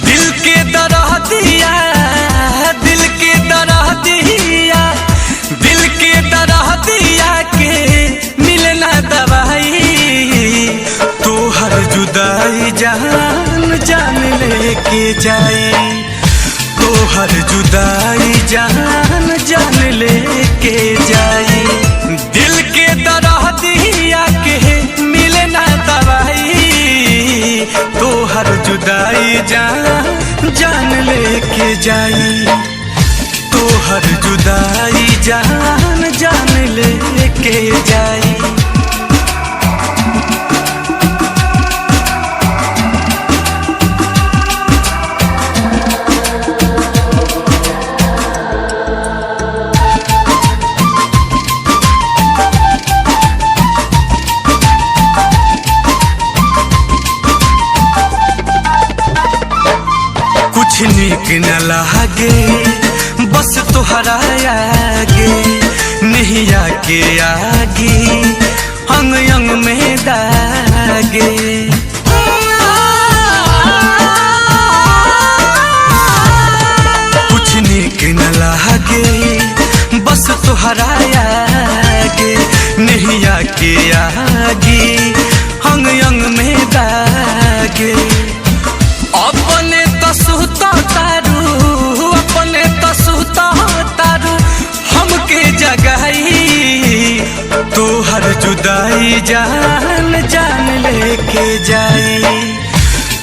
दिल के दरह दिया, दिल के दरह दिया, दिल के दरह दिया के मिलना दवाई। तो हर जुदाई जान जान लेके जाए, तो हर जुदाई जान जान लेके जाए। दिल के दरह दिया के मिलना दवाई, तो हर जुदाई जान जान लेके जाई, तो हर जुदाई जान जान लेके जाई। कुछ नीक न लागे बस तोहरा आगे, नैया के आगे अंग अंग में दागे। कुछ नीक न लागे बस तोहरा आगे, नैया के आगे अंग अंग में दागे। अपने तसुता तारू, अपने तसुता तारू हमके जगाई। तो हर जुदाई जान जान लेके जाई,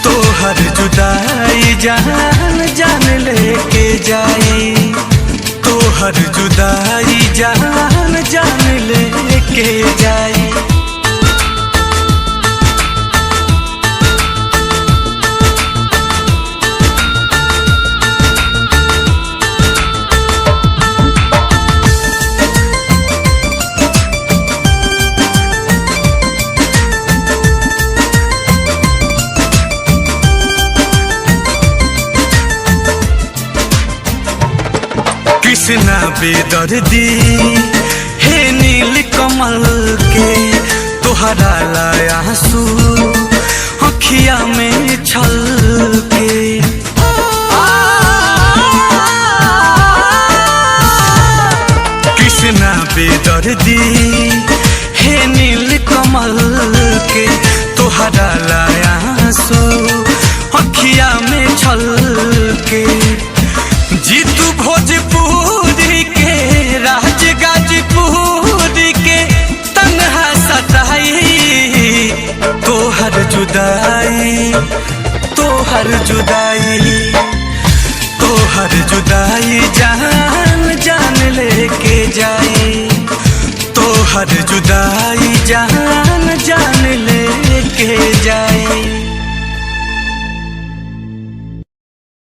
तो हर जुदाई जान जान लेके जाई, तो हर जुदाई जान जान लेके जाई। कृष्णा बेदर्दी हे नील कमल के, तोहरा लाया आंसू अखिया में छल के। कृष्णा बेदर्दी हे नील कमल के, तोहरा लाया आंसू अखिया में छल के। जीतू भोजपुरी के राज गाजीपुरी के तन्हा सताई। तो हर जुदाई, तो हर जुदाई, तो हर जुदाई जान जान लेके जाई, तो हर जुदाई जान जान लेके जाई।